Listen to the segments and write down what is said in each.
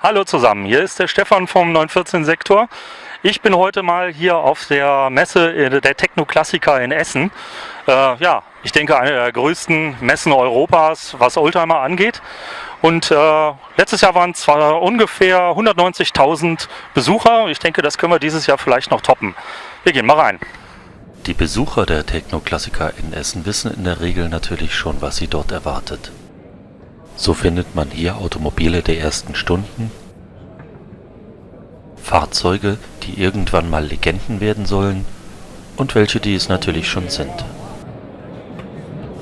Hallo zusammen, hier ist der Stefan vom 914 Sektor. Ich bin heute mal hier auf der Messe der Technoklassiker in Essen. Ich denke, eine der größten Messen Europas, was Oldtimer angeht. Und letztes Jahr waren es ungefähr 190.000 Besucher. Ich denke, das können wir dieses Jahr vielleicht noch toppen. Wir gehen mal rein. Die Besucher der Technoklassiker in Essen wissen in der Regel natürlich schon, was sie dort erwartet. So findet man hier Automobile der ersten Stunden, Fahrzeuge, die irgendwann mal Legenden werden sollen und welche, die es natürlich schon sind.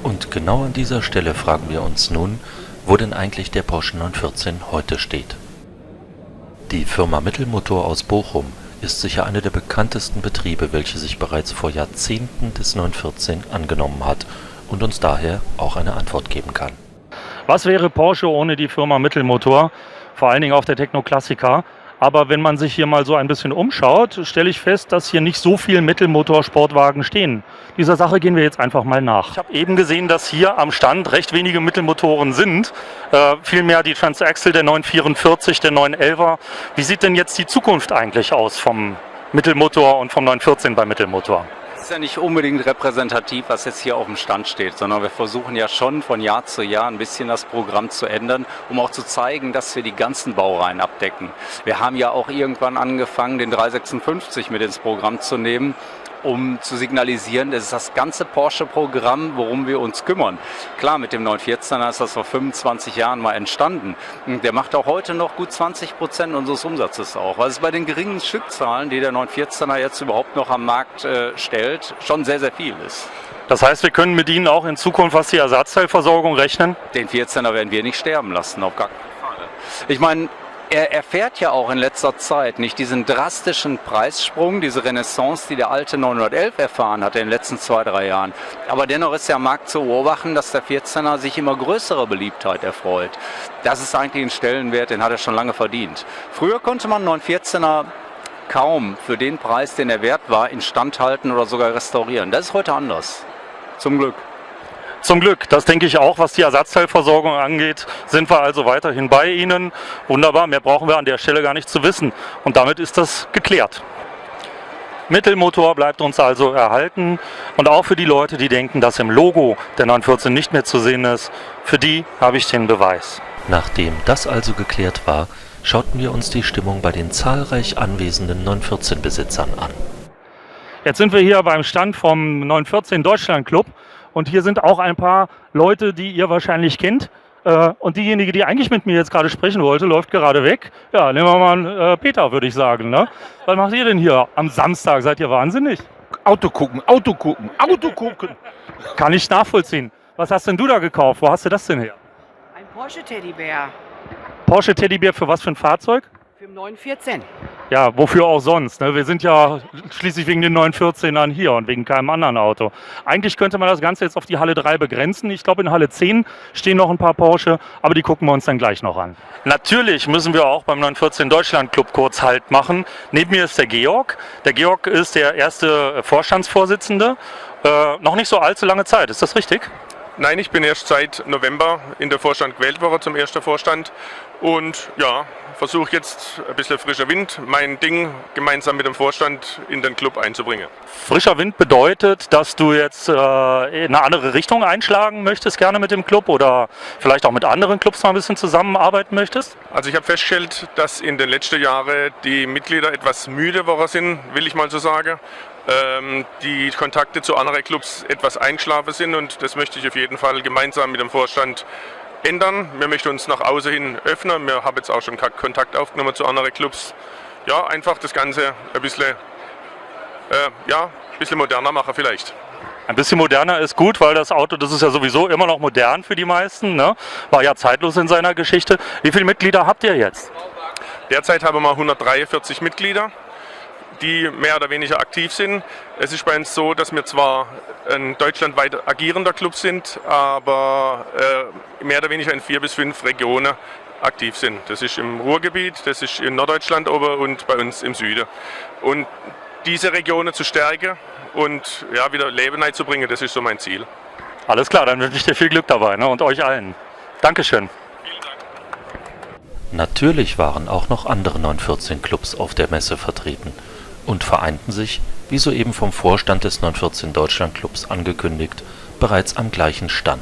Und genau an dieser Stelle fragen wir uns nun, wo denn eigentlich der Porsche 914 heute steht. Die Firma Mittelmotor aus Bochum ist sicher einer der bekanntesten Betriebe, welche sich bereits vor Jahrzehnten des 914 angenommen hat und uns daher auch eine Antwort geben kann. Was wäre Porsche ohne die Firma Mittelmotor? Vor allen Dingen auf der Technoklassiker. Aber wenn man sich hier mal so ein bisschen umschaut, stelle ich fest, dass hier nicht so viele Mittelmotor-Sportwagen stehen. Dieser Sache gehen wir jetzt einfach mal nach. Ich habe eben gesehen, dass hier am Stand recht wenige Mittelmotoren sind. Vielmehr die Transaxle, der 944, der 911er. Wie sieht denn jetzt die Zukunft eigentlich aus vom Mittelmotor und vom 914 bei Mittelmotor? Das ist ja nicht unbedingt repräsentativ, was jetzt hier auf dem Stand steht, sondern wir versuchen ja schon von Jahr zu Jahr ein bisschen das Programm zu ändern, um auch zu zeigen, dass wir die ganzen Baureihen abdecken. Wir haben ja auch irgendwann angefangen, den 356 mit ins Programm zu nehmen, um zu signalisieren, das ist das ganze Porsche-Programm, worum wir uns kümmern. Klar, mit dem 914er ist das vor 25 Jahren mal entstanden. Der macht auch heute noch gut 20% unseres Umsatzes auch, weil es bei den geringen Stückzahlen, die der 914er jetzt überhaupt noch am Markt stellt, schon sehr, sehr viel ist. Das heißt, wir können mit Ihnen auch in Zukunft, was die Ersatzteilversorgung rechnen? Den 14er werden wir nicht sterben lassen, auf gar keinen Fall. Ich meine, er erfährt ja auch in letzter Zeit nicht diesen drastischen Preissprung, diese Renaissance, die der alte 911 erfahren hat in den letzten 2-3 Jahren. Aber dennoch ist ja am Markt zu beobachten, dass der 14er sich immer größere Beliebtheit erfreut. Das ist eigentlich ein Stellenwert, den hat er schon lange verdient. Früher konnte man 914er kaum für den Preis, den er wert war, instand halten oder sogar restaurieren. Das ist heute anders. Zum Glück. Zum Glück, das denke ich auch, was die Ersatzteilversorgung angeht, sind wir also weiterhin bei Ihnen. Wunderbar, mehr brauchen wir an der Stelle gar nicht zu wissen. Und damit ist das geklärt. Mittelmotor bleibt uns also erhalten. Und auch für die Leute, die denken, dass im Logo der 914 nicht mehr zu sehen ist, für die habe ich den Beweis. Nachdem das also geklärt war, schauten wir uns die Stimmung bei den zahlreich anwesenden 914-Besitzern an. Jetzt sind wir hier beim Stand vom 914 Deutschland Club. Und hier sind auch ein paar Leute, die ihr wahrscheinlich kennt. Und diejenige, die eigentlich mit mir jetzt gerade sprechen wollte, läuft gerade weg. Ja, nehmen wir mal Peter, würde ich sagen. Ne? Was macht ihr denn hier am Samstag? Seid ihr wahnsinnig? Auto gucken. Kann ich nachvollziehen. Was hast denn du da gekauft? Wo hast du das denn her? Ein Porsche Teddybär. Porsche Teddybär für was für ein Fahrzeug? Für den 914. Ja, wofür auch sonst? Ne? Wir sind ja schließlich wegen den 914ern hier und wegen keinem anderen Auto. Eigentlich könnte man das Ganze jetzt auf die Halle 3 begrenzen. Ich glaube, in Halle 10 stehen noch ein paar Porsche, aber die gucken wir uns dann gleich noch an. Natürlich müssen wir auch beim 914 Deutschland Club kurz Halt machen. Neben mir ist der Georg. Der Georg ist der erste Vorstandsvorsitzende. Noch nicht so allzu lange Zeit, ist das richtig? Nein, ich bin erst seit November in der Vorstand gewählt worden zum ersten Vorstand und ja, versuche jetzt ein bisschen frischer Wind, mein Ding gemeinsam mit dem Vorstand in den Club einzubringen. Frischer Wind bedeutet, dass du jetzt in eine andere Richtung einschlagen möchtest, gerne mit dem Club oder vielleicht auch mit anderen Clubs mal ein bisschen zusammenarbeiten möchtest? Also ich habe festgestellt, dass in den letzten Jahren die Mitglieder etwas müde geworden sind, will ich mal so sagen. Die Kontakte zu anderen Clubs etwas eingeschlafen sind und das möchte ich auf jeden Fall gemeinsam mit dem Vorstand ändern. Wir möchten uns nach außen hin öffnen. Wir haben jetzt auch schon Kontakt aufgenommen zu anderen Clubs. Ja, einfach das Ganze ein bisschen moderner machen vielleicht. Ein bisschen moderner ist gut, weil das Auto, das ist ja sowieso immer noch modern für die meisten, ne? War ja zeitlos in seiner Geschichte. Wie viele Mitglieder habt ihr jetzt? Derzeit haben wir 143 Mitglieder, die mehr oder weniger aktiv sind. Es ist bei uns so, dass wir zwar ein deutschlandweit agierender Club sind, aber mehr oder weniger in 4 bis 5 Regionen aktiv sind. Das ist im Ruhrgebiet, das ist in Norddeutschland oben und bei uns im Süden. Und diese Regionen zu stärken und ja, wieder Leben reinzubringen, das ist so mein Ziel. Alles klar, dann wünsche ich dir viel Glück dabei, ne? Und euch allen. Dankeschön. Natürlich waren auch noch andere 914 Clubs auf der Messe vertreten und vereinten sich, wie soeben vom Vorstand des 914 Deutschland Clubs angekündigt, bereits am gleichen Stand.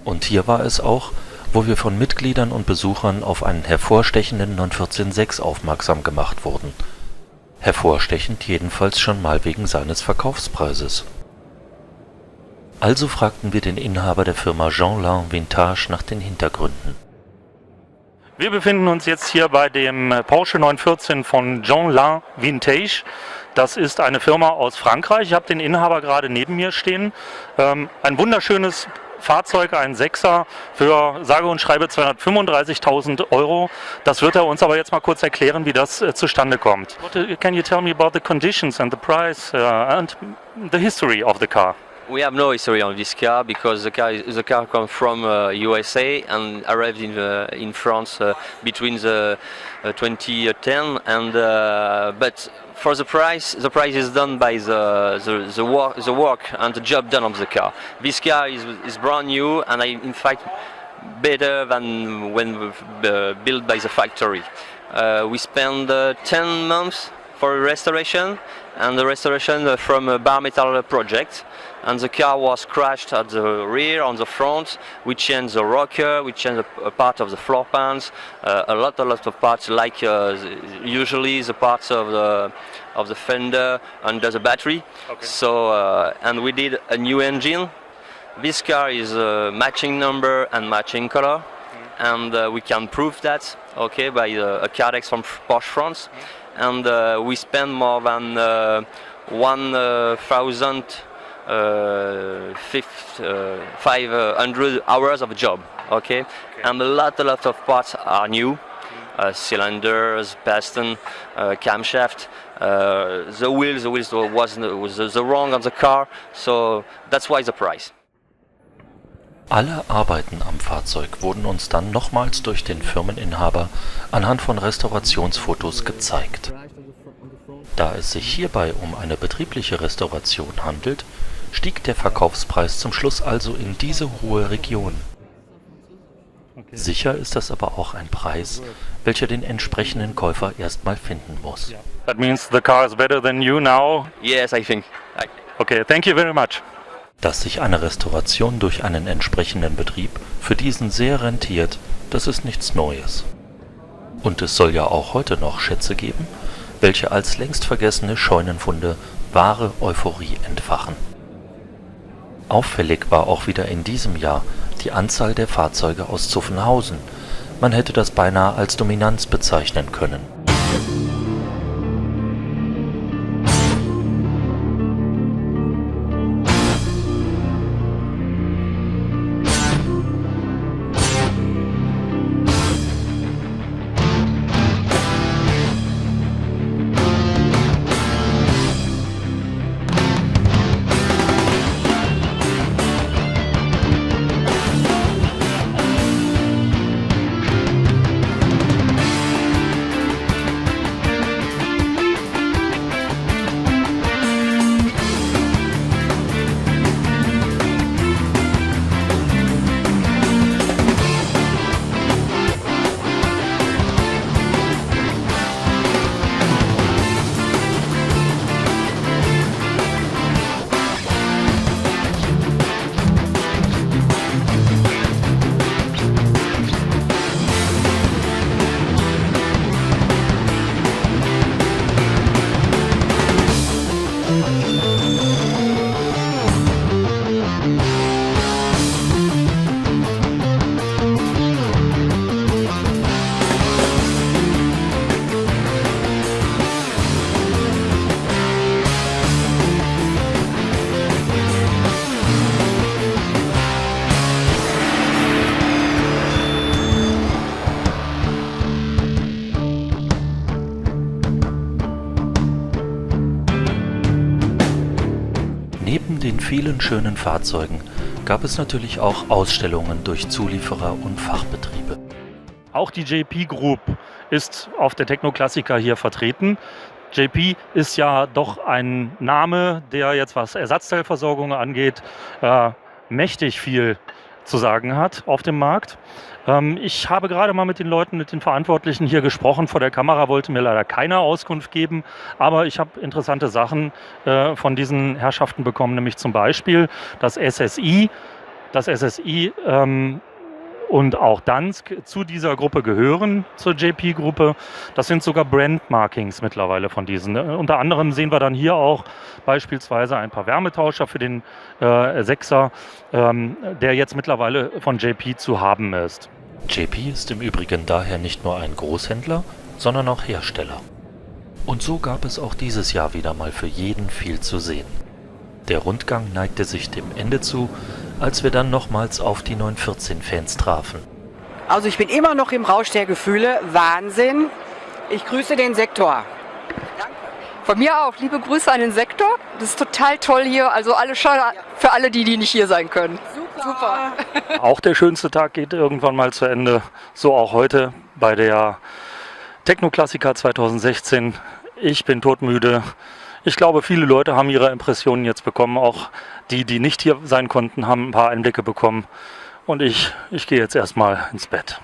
Und hier war es auch, wo wir von Mitgliedern und Besuchern auf einen hervorstechenden 914-6 aufmerksam gemacht wurden. Hervorstechend jedenfalls schon mal wegen seines Verkaufspreises. Also fragten wir den Inhaber der Firma Jeanlin Vintage nach den Hintergründen. Wir befinden uns jetzt hier bei dem Porsche 914 von Jeanlin Vintage. Das ist eine Firma aus Frankreich. Ich habe den Inhaber gerade neben mir stehen. Ein wunderschönes Fahrzeug, ein Sechser für sage und schreibe 235.000 Euro. Das wird er uns aber jetzt mal kurz erklären, wie das zustande kommt. Can you tell me about the conditions and the price and the history of the car? We have no history on this car because the car comes from USA and arrived in France between the 2010 and but for the price is done by the work and the job done on the car. This car is brand new and in fact better than when built by the factory. We spent 10 months for restoration and the restoration from a bare metal project. And the car was crashed at the rear, on the front. We changed the rocker, we changed a part of the floor pans, a lot of parts, like usually the parts of the fender under the battery. Okay. So and we did a new engine. This car is matching number and matching color, and we can prove that, okay, by a Cardex from Porsche France. And we spend more than 500 hours of job, okay? And a lot of parts are new, cylinders, piston, camshaft. The wheels was the wrong on the car, so that's why the price. Alle Arbeiten am Fahrzeug wurden uns dann nochmals durch den Firmeninhaber anhand von Restaurationsfotos gezeigt. Da es sich hierbei um eine betriebliche Restauration handelt, stieg der Verkaufspreis zum Schluss also in diese hohe Region. Sicher ist das aber auch ein Preis, welcher den entsprechenden Käufer erstmal finden muss. That means the car is better than you now. Yes, I think. Okay, thank you very much. Dass sich eine Restauration durch einen entsprechenden Betrieb für diesen sehr rentiert, das ist nichts Neues. Und es soll ja auch heute noch Schätze geben, welche als längst vergessene Scheunenfunde wahre Euphorie entfachen. Auffällig war auch wieder in diesem Jahr die Anzahl der Fahrzeuge aus Zuffenhausen. Man hätte das beinahe als Dominanz bezeichnen können. Neben den vielen schönen Fahrzeugen gab es natürlich auch Ausstellungen durch Zulieferer und Fachbetriebe. Auch die JP Group ist auf der Technoklassiker hier vertreten. JP ist ja doch ein Name, der jetzt, was Ersatzteilversorgung angeht, mächtig viel zu sagen hat auf dem Markt. Ich habe gerade mal mit den Leuten, mit den Verantwortlichen hier gesprochen. Vor der Kamera wollte mir leider keiner Auskunft geben, aber ich habe interessante Sachen von diesen Herrschaften bekommen, nämlich zum Beispiel das SSI und auch Dansk zu dieser Gruppe gehören, zur JP-Gruppe. Das sind sogar Brandmarkings mittlerweile von diesen. Unter anderem sehen wir dann hier auch beispielsweise ein paar Wärmetauscher für den 6er, der jetzt mittlerweile von JP zu haben ist. JP ist im Übrigen daher nicht nur ein Großhändler, sondern auch Hersteller. Und so gab es auch dieses Jahr wieder mal für jeden viel zu sehen. Der Rundgang neigte sich dem Ende zu, als wir dann nochmals auf die 914-Fans trafen. Also ich bin immer noch im Rausch der Gefühle. Wahnsinn. Ich grüße den Sektor. Von mir auch. Liebe Grüße an den Sektor. Das ist total toll hier. Also alle schade für alle, die nicht hier sein können. Super. Auch der schönste Tag geht irgendwann mal zu Ende. So auch heute bei der Techno-Klassiker 2016. Ich bin todmüde. Ich glaube, viele Leute haben ihre Impressionen jetzt bekommen. Auch die nicht hier sein konnten, haben ein paar Einblicke bekommen. Und ich gehe jetzt erstmal ins Bett.